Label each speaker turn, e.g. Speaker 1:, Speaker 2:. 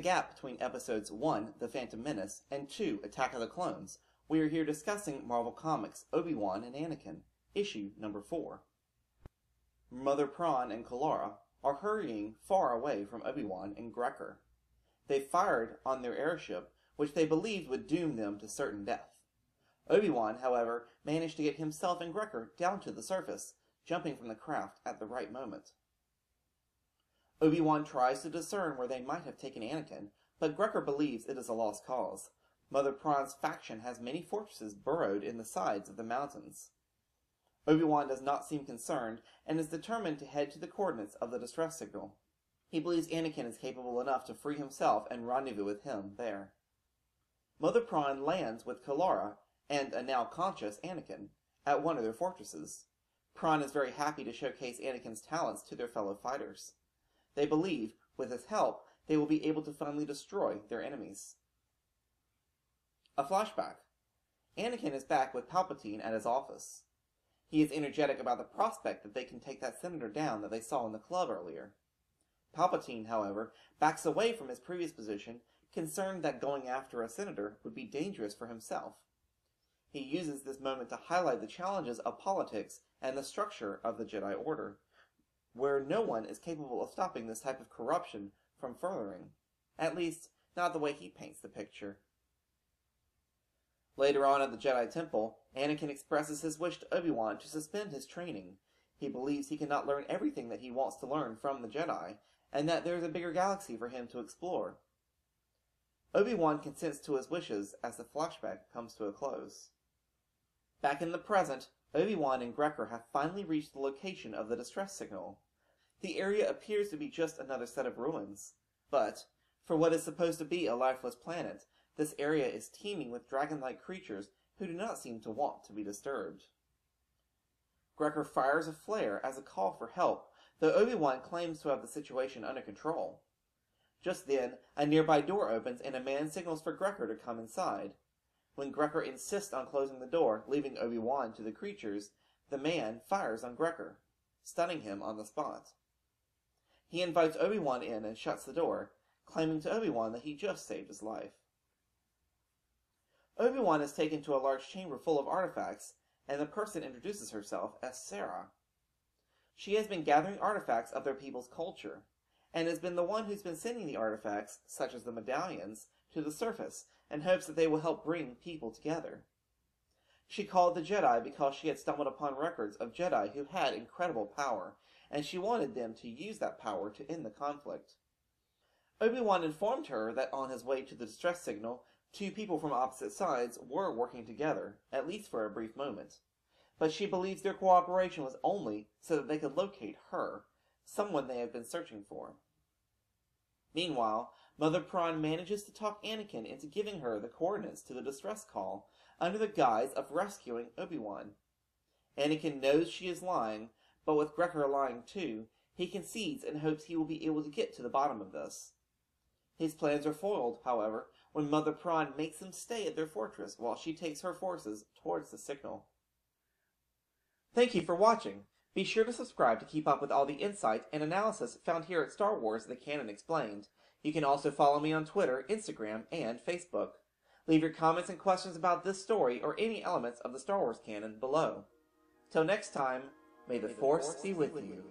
Speaker 1: gap between episodes 1, The Phantom Menace, and 2, Attack of the Clones, we are here discussing Marvel Comics' Obi-Wan and Anakin, issue number 4. Mother Prawn and Kalara are hurrying far away from Obi-Wan and Grecker. They fired on their airship, which they believed would doom them to certain death. Obi-Wan, however, managed to get himself and Grecker down to the surface, jumping from the craft at the right moment. Obi-Wan tries to discern where they might have taken Anakin, but Grecker believes it is a lost cause. Mother Prawn's faction has many fortresses burrowed in the sides of the mountains. Obi-Wan does not seem concerned, and is determined to head to the coordinates of the distress signal. He believes Anakin is capable enough to free himself and rendezvous with him there. Mother Prawn lands with Kalara and a now conscious Anakin at one of their fortresses. Prawn is very happy to showcase Anakin's talents to their fellow fighters. They believe, with his help, they will be able to finally destroy their enemies. A flashback. Anakin is back with Palpatine at his office. He is energetic about the prospect that they can take that senator down that they saw in the club earlier. Palpatine, however, backs away from his previous position, concerned that going after a senator would be dangerous for himself. He uses this moment to highlight the challenges of politics and the structure of the Jedi Order, where no one is capable of stopping this type of corruption from furthering. At least, not the way he paints the picture. Later on at the Jedi Temple, Anakin expresses his wish to Obi-Wan to suspend his training. He believes he cannot learn everything that he wants to learn from the Jedi, and that there is a bigger galaxy for him to explore. Obi-Wan consents to his wishes as the flashback comes to a close. Back in the present, Obi-Wan and Grecker have finally reached the location of the distress signal. The area appears to be just another set of ruins, but, for what is supposed to be a lifeless planet, this area is teeming with dragon-like creatures who do not seem to want to be disturbed. Grecker fires a flare as a call for help, though Obi-Wan claims to have the situation under control. Just then, a nearby door opens and a man signals for Grecker to come inside. When Grecker insists on closing the door, leaving Obi-Wan to the creatures, the man fires on Grecker, stunning him on the spot. He invites Obi-Wan in and shuts the door, claiming to Obi-Wan that he just saved his life. Obi-Wan is taken to a large chamber full of artifacts, and the person introduces herself as Sarah. She has been gathering artifacts of their people's culture, and has been the one who's been sending the artifacts, such as the medallions, to the surface, in hopes that they will help bring people together. She called the Jedi because she had stumbled upon records of Jedi who had incredible power, and she wanted them to use that power to end the conflict. Obi-Wan informed her that on his way to the distress signal, two people from opposite sides were working together, at least for a brief moment. But she believes their cooperation was only so that they could locate her, someone they have been searching for. Meanwhile, Mother Prawn manages to talk Anakin into giving her the coordinates to the distress call, under the guise of rescuing Obi-Wan. Anakin knows she is lying, but with Grecker lying too, he concedes and hopes he will be able to get to the bottom of this. His plans are foiled, however, when Mother Prawn makes them stay at their fortress while she takes her forces towards the signal. Thank you for watching. Be sure to subscribe to keep up with all the insight and analysis found here at Star Wars The Canon Explained. You can also follow me on Twitter, Instagram, and Facebook. Leave your comments and questions about this story or any elements of the Star Wars canon below. Till next time, may the Force be with you.